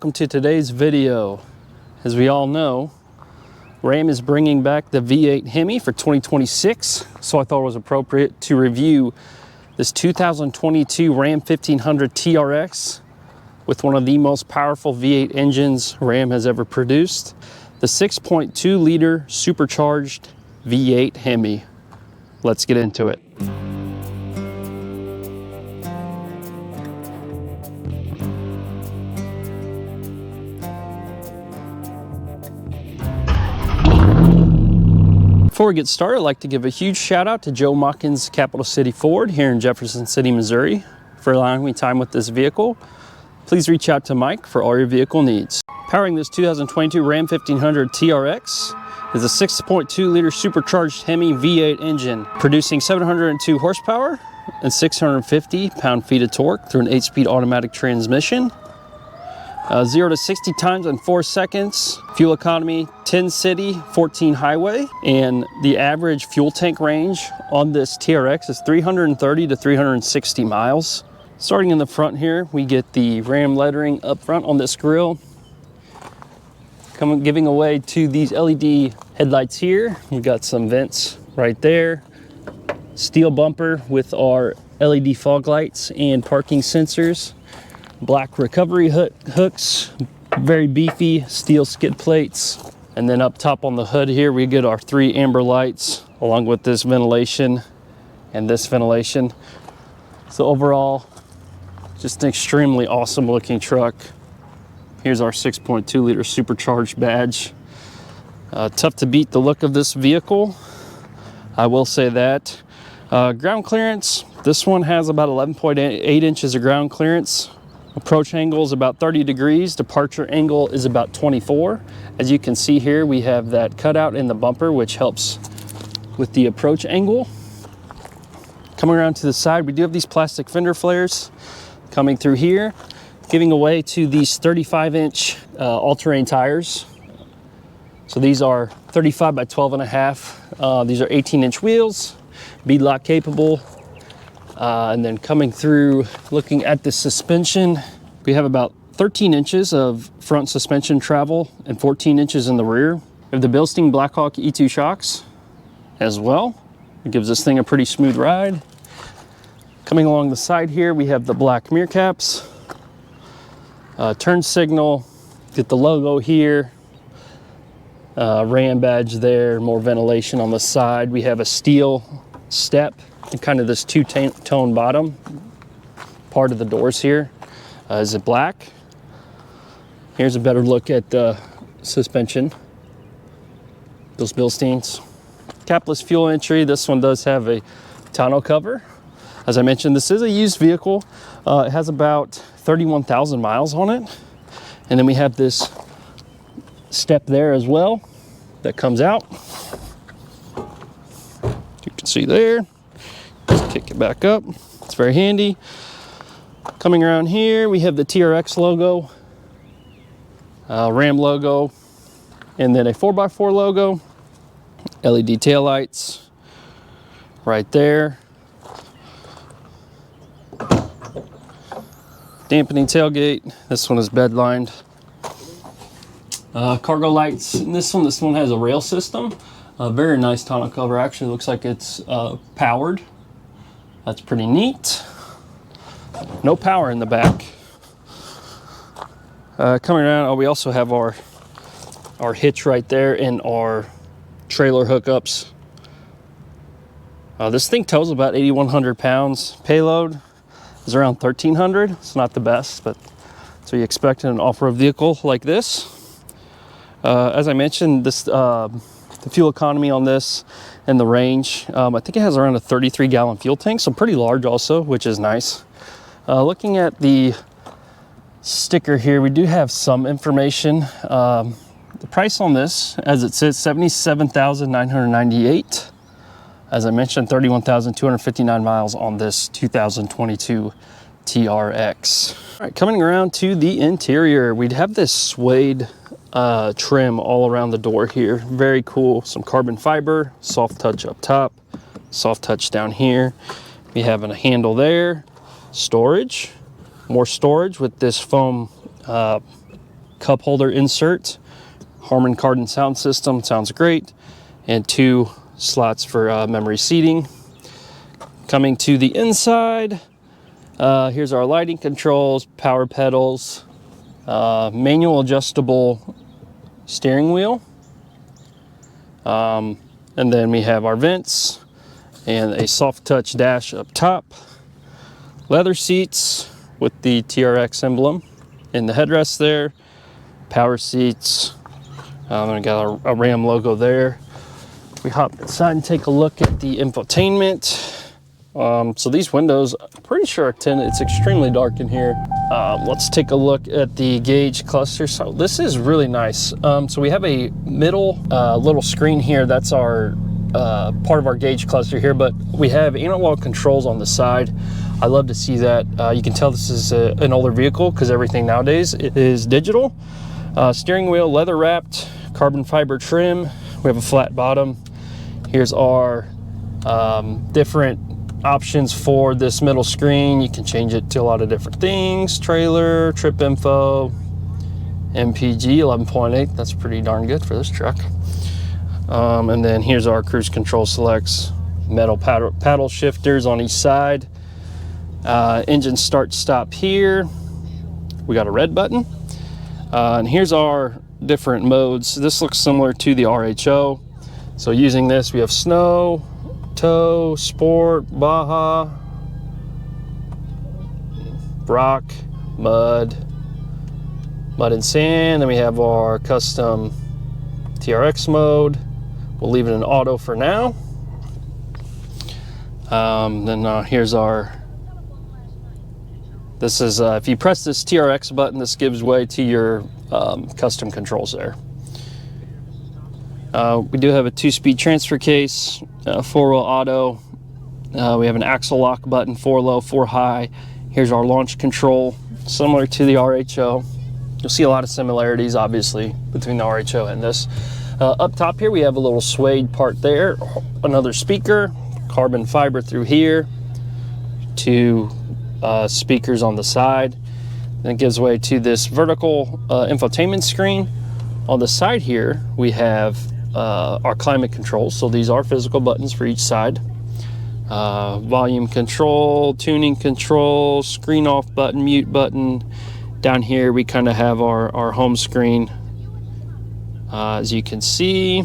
welcome to today's video. As we all know, Ram is bringing back the V8 Hemi for 2026, so I thought it was appropriate to review this 2022 Ram 1500 TRX with one of the most powerful V8 engines Ram has ever produced, the 6.2 liter supercharged V8 Hemi. Let's get into it. Before we get started, I'd like to give a huge shout out to Joe Machens Ford here in Jefferson City, Missouri for allowing me time with this vehicle. Please reach out to Mike for all your vehicle needs. Powering this 2022 Ram 1500 TRX is a 6.2 liter supercharged Hemi V8 engine producing 702 horsepower and 650 pound-feet of torque through an 8-speed automatic transmission. 0 to 60 times in 4 seconds, fuel economy 10 city, 14 highway, and the average fuel tank range on this TRX is 330 to 360 miles. Starting in the front here, we get the Ram lettering up front on this grille. Giving away to these LED headlights here. We got some vents right there. Steel bumper with our LED fog lights and parking sensors. Black recovery hooks, very beefy steel skid plates. And then up top on the hood here, we get our 3 amber lights along with this ventilation and this ventilation. So overall, just an extremely awesome looking truck. Here's our 6.2 liter supercharged badge. Tough to beat the look of this vehicle, I will say that. Ground clearance, this one has about 11.8 inches of ground clearance. Approach angle is about 30 degrees. Departure angle is about 24. As you can see here, we have that cutout in the bumper, which helps with the approach angle. Coming around to the side, we do have these plastic fender flares coming through here, giving away to these 35-inch all-terrain tires. So these are 35 by 12 and a half. These are 18-inch wheels, beadlock capable. And then coming through, looking at the suspension, we have about 13 inches of front suspension travel and 14 inches in the rear. We have the Bilstein Black Hawk E2 shocks as well. It gives this thing a pretty smooth ride. Coming along the side here, we have the black mirror caps, turn signal, get the logo here, Ram badge there, more ventilation on the side. We have a steel step and kind of this two-tone bottom part of the doors here. Is it black? Here's a better look at the suspension. Those Bilsteins. Capless fuel entry. This one does have a tonneau cover. As I mentioned, this is a used vehicle. It has about 31,000 miles on it. And then we have this step there as well that comes out. You can see there. Just kick it back up. It's very handy. Coming around here, we have the TRX logo, Ram logo, and then a 4x4 logo, LED taillights right there. Dampening tailgate. This one is bed lined. Cargo lights. And this one has a rail system. Very nice tonneau cover. Actually looks like it's powered. That's pretty neat. No power in the back. Coming around, we also have our hitch right there and our trailer hookups. This thing tows about 8,100 pounds. Payload is around 1,300. It's not the best, but so you expect in an off-road vehicle like this. As I mentioned, the fuel economy on this and the range, I think it has around a 33-gallon fuel tank, so pretty large also, which is nice. Looking at the sticker here, we do have some information. The price on this, as it says, $77,998. As I mentioned, 31,259 miles on this 2022 TRX. All right, coming around to the interior, we'd have this suede trim all around the door here. Very cool. Some carbon fiber, soft touch up top, soft touch down here. We have a handle there, storage, more storage with this foam cup holder insert, Harman Kardon sound system, sounds great, and 2 slots for memory seating. Coming to the inside, here's our lighting controls, power pedals, manual adjustable steering wheel, and then we have our vents and a soft touch dash up top, leather seats with the TRX emblem in the headrest there, power seats, then we got a Ram logo there. We hop inside and take a look at the infotainment. So these windows, I'm pretty sure are tinted. It's extremely dark in here. Let's take a look at the gauge cluster. So this is really nice. So we have a middle little screen here. That's our part of our gauge cluster here, but we have analog controls on the side. I love to see that. You can tell this is an older vehicle because everything nowadays is digital. Steering wheel, leather wrapped, carbon fiber trim. We have a flat bottom. Here's our different options for this middle screen. You can change it to a lot of different things: trailer, trip info, MPG 11.8. That's pretty darn good for this truck. And then here's our cruise control selects, metal paddle shifters on each side, engine start stop here. We got a red button, and here's our different modes. This looks similar to the RHO. So using this, we have snow, tow, sport, Baja, rock, mud and sand. Then we have our custom TRX mode. We'll leave it in auto for now. Here's our, this is, if you press this TRX button, this gives way to your custom controls there. We do have a 2-speed transfer case, 4-wheel auto. We have an axle lock button, 4 low, 4 high. Here's our launch control, similar to the RHO. You'll see a lot of similarities, obviously, between the RHO and this. Up top here, we have a little suede part there, another speaker, carbon fiber through here, 2 speakers on the side. Then it gives way to this vertical infotainment screen. On the side here, we have our climate controls. So these are physical buttons for each side. Volume control, tuning control, screen off button, mute button. Down here, we kind of have our home screen. As you can see,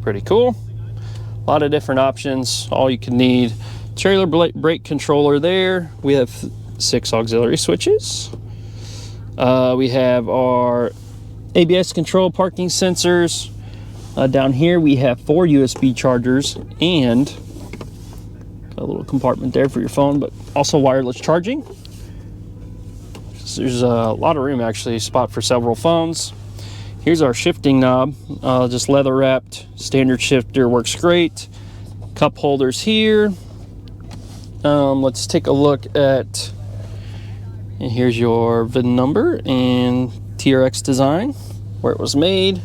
pretty cool. A lot of different options, all you can need. Trailer brake controller there. We have 6 auxiliary switches. We have our ABS control, parking sensors. Down here we have 4 USB chargers and a little compartment there for your phone, but also wireless charging. So there's a lot of room, actually, spot for several phones. Here's our shifting knob, just leather wrapped, standard shifter, works great. Cup holders here. Let's take a look at, and here's your VIN number and TRX design, where it was made.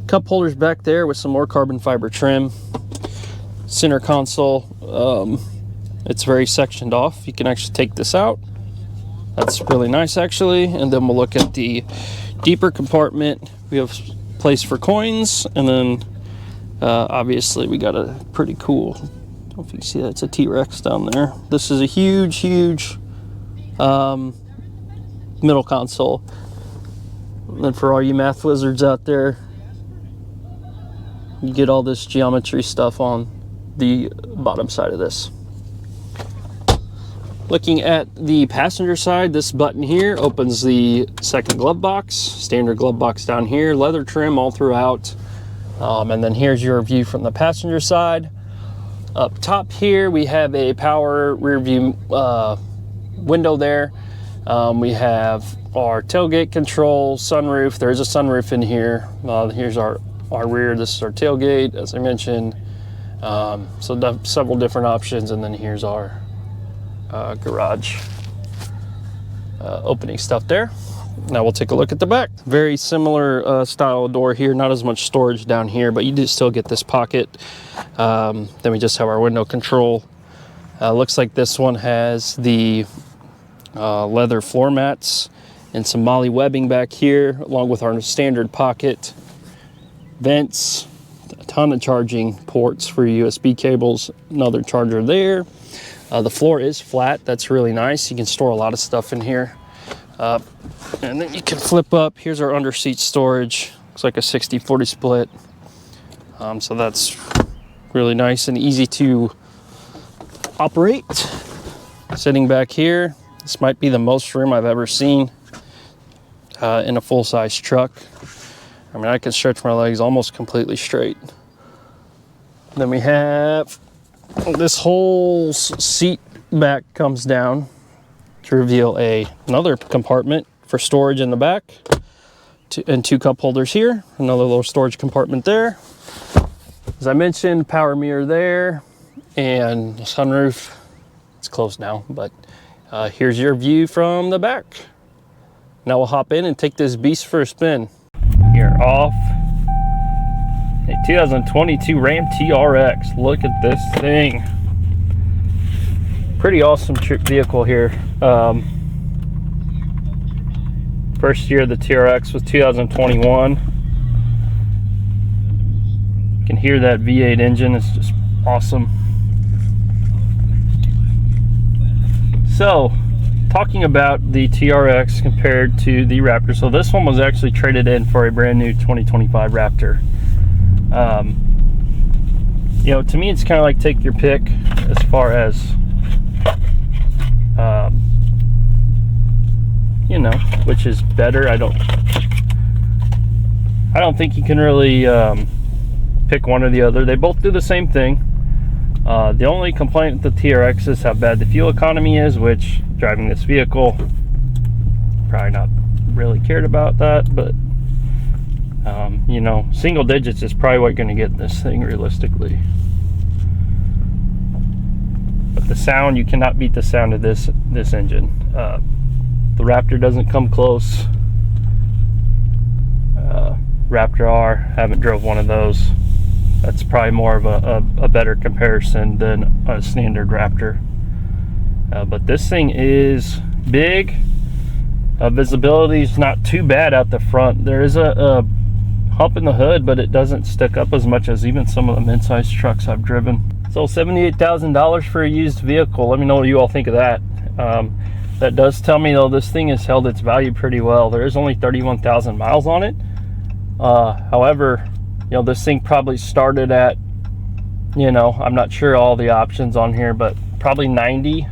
Cup holders back there with some more carbon fiber trim. Center console, it's very sectioned off. You can actually take this out. That's really nice, actually. And then we'll look at the deeper compartment. We have place for coins, and then obviously we got a pretty cool, I don't know if you can see that, it's a T-Rex down there. This is a huge middle console. And then for all you math wizards out there, you get all this geometry stuff on the bottom side of this. Looking at the passenger side, this button here opens the second glove box. Standard glove box down here, leather trim all throughout. And then here's your view from the passenger side. Up top here, we have a power rear view window there. We have our tailgate control, sunroof. There is a sunroof in here. Here's our rear. This is our tailgate, as I mentioned. So several different options. And then here's our garage opening stuff there. Now we'll take a look at the back. Very similar style of door here, not as much storage down here, but you do still get this pocket. Then we just have our window control. Looks like this one has the leather floor mats, and some moly webbing back here, along with our standard pocket vents, a ton of charging ports for USB cables, another charger there. The floor is flat. That's really nice. You can store a lot of stuff in here. And then you can flip up. Here's our under seat storage. Looks like a 60-40 split. So that's really nice and easy to operate. Sitting back here, this might be the most room I've ever seen in a full-size truck. I mean, I can stretch my legs almost completely straight. Then we have this whole seat back comes down to reveal another compartment for storage in the back, and 2 cup holders here, another little storage compartment there. As I mentioned, power mirror there, and the sunroof. It's closed now, but here's your view from the back. Now we'll hop in and take this beast for a spin. You're off. A 2022 Ram TRX. Look at this thing. Pretty awesome vehicle here. First year of the TRX was 2021. You can hear that V8 engine. It's just awesome. So, talking about the TRX compared to the Raptor. So this one was actually traded in for a brand new 2025 Raptor. You know, to me it's kind of like take your pick as far as you know, which is better. I don't think you can really pick one or the other. They both do the same thing. The only complaint with the TRX is how bad the fuel economy is, which driving this vehicle, probably not really cared about that, but you know, single digits is probably what you're going to get in this thing realistically. But the sound, you cannot beat the sound of this engine. The Raptor doesn't come close. Raptor R, haven't drove one of those. That's probably more of a better comparison than a standard Raptor. But this thing is big. Visibility is not too bad out the front. There is a hump in the hood, but it doesn't stick up as much as even some of the mid-sized trucks I've driven. So $78,000 for a used vehicle. Let me know what you all think of that. That does tell me though this thing has held its value pretty well. There is only 31,000 miles on it. However, you know, this thing probably started at, you know, I'm not sure all the options on here, but probably 90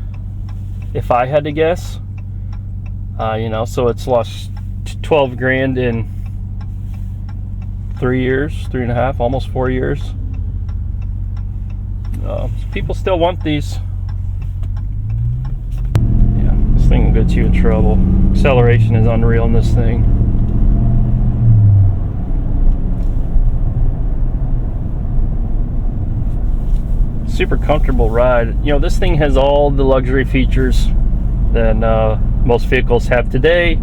if I had to guess. You know, so it's lost 12 grand in 3 years, 3.5, almost 4 years. So people still want these. Yeah, this thing will get you in trouble. Acceleration is unreal in this thing. Super comfortable ride. You know, this thing has all the luxury features that most vehicles have today.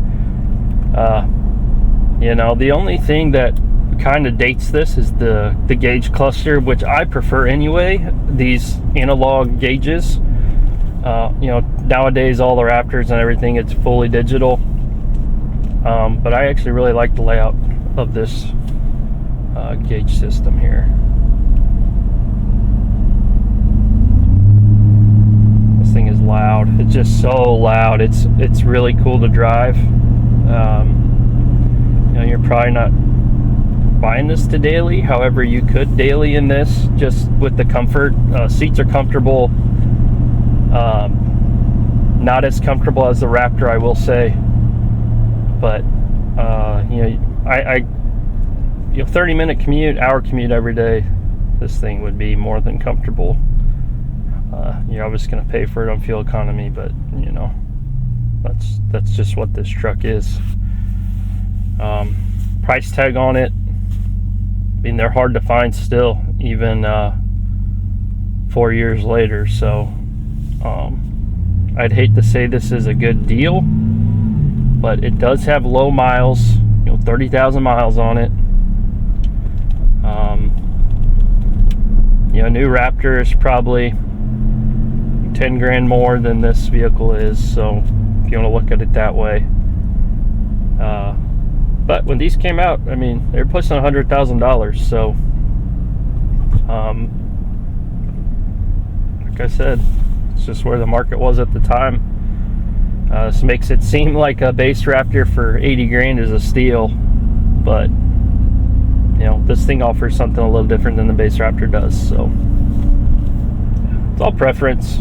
You know, the only thing that kind of dates this is the gauge cluster, which I prefer anyway. These analog gauges. You know, nowadays all the Raptors and everything, it's fully digital. But I actually really like the layout of this gauge system here. Thing is loud. It's just so loud. It's really cool to drive. You know, you're probably not buying this to daily. However, you could daily in this just with the comfort. Seats are comfortable. Not as comfortable as the Raptor, I will say. But you know, you know, 30-minute commute, hour commute every day, this thing would be more than comfortable. You're obviously going to pay for it on fuel economy, but you know, that's just what this truck is. Price tag on it, I mean, they're hard to find still, even 4 years later. So I'd hate to say this is a good deal, but it does have low miles, you know, 30,000 miles on it. You know, new Raptor is probably 10 grand more than this vehicle is, so if you want to look at it that way. But when these came out, I mean, they were pushing $100,000. So, like I said, it's just where the market was at the time. This makes it seem like a base Raptor for 80 grand is a steal, but you know, this thing offers something a little different than the base Raptor does. So it's all preference.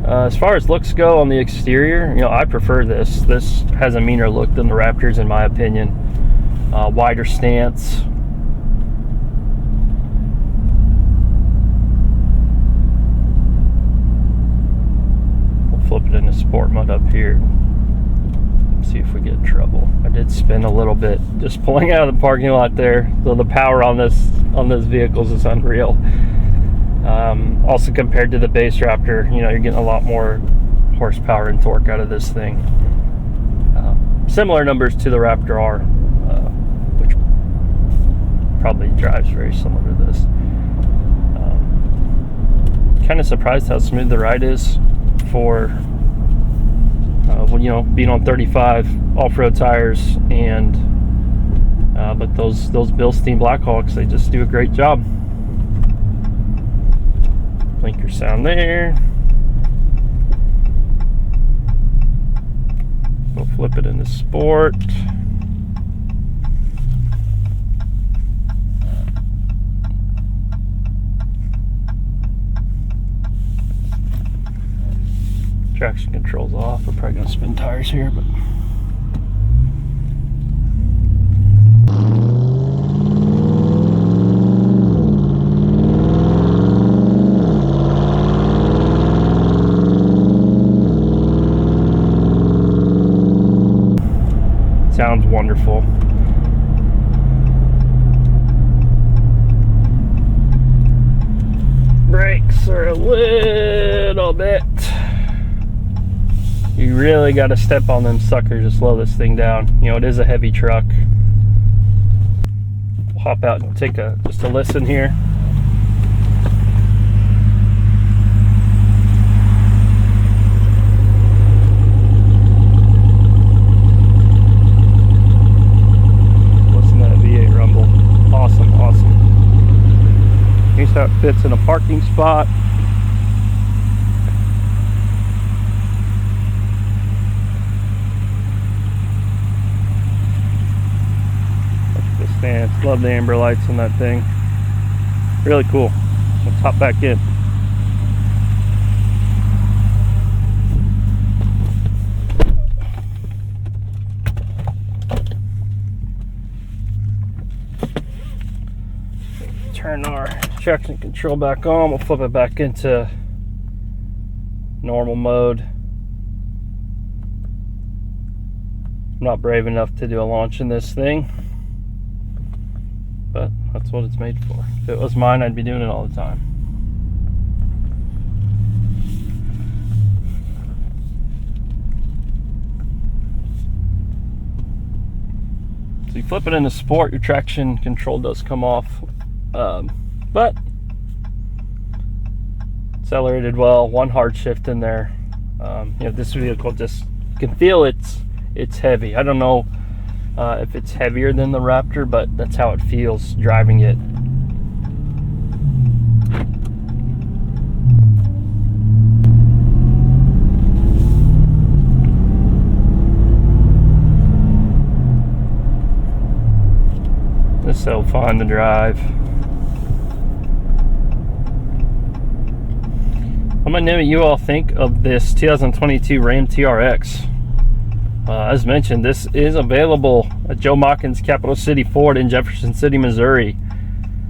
As far as looks go on the exterior, you know, I prefer this. This has a meaner look than the Raptors, in my opinion. Wider stance. We'll flip it into sport mode up here. Let's see if we get in trouble. I did spin a little bit just pulling out of the parking lot there. So the power on this vehicles is unreal. Also compared to the base Raptor, you know, you're getting a lot more horsepower and torque out of this thing. Similar numbers to the Raptor R, which probably drives very similar to this. Kind of surprised how smooth the ride is for you know, being on 35 off-road tires, and but those Bilstein Black Hawks, they just do a great job. Blinker sound there. We'll flip it into sport. Traction control's off. We're probably gonna spin tires here, but sounds wonderful. Brakes are a little bit. You really got to step on them suckers to slow this thing down. You know, it is a heavy truck. We'll hop out and take just a listen here. Listen to that V8 rumble. Awesome, awesome. Here's how it fits in a parking spot. Stance. Love the amber lights on that thing. Really cool. Let's hop back in. Turn our traction control back on. We'll flip it back into normal mode. I'm not brave enough to do a launch in this thing, but that's what it's made for. If it was mine, I'd be doing it all the time. So you flip it into sport, your traction control does come off, but accelerated well. One hard shift in there. You know, this vehicle just, you can feel it's heavy. I don't know if it's heavier than the Raptor, but that's how it feels driving it. It's so fun to drive. I'm gonna know what you all think of this 2022 Ram TRX. As mentioned, this is available at Joe Machens Capital City Ford in Jefferson City, Missouri.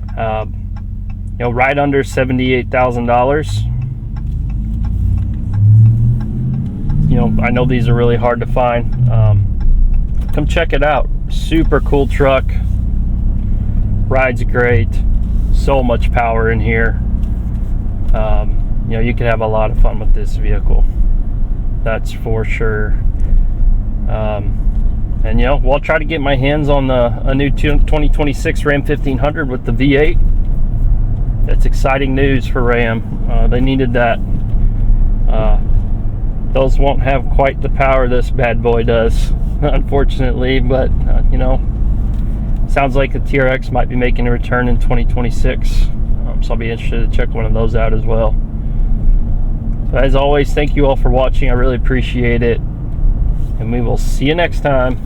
You know, right under $78,000. You know, I know these are really hard to find. Come check it out. Super cool truck. Rides great. So much power in here. You know, you could have a lot of fun with this vehicle. That's for sure. And you know, well, I'll try to get my hands on a new 2026 Ram 1500 with the V8. That's exciting news for Ram. They needed that those won't have quite the power this bad boy does, unfortunately, but you know, sounds like the TRX might be making a return in 2026, so I'll be interested to check one of those out as well. But as always, thank you all for watching. I really appreciate it, and we will see you next time.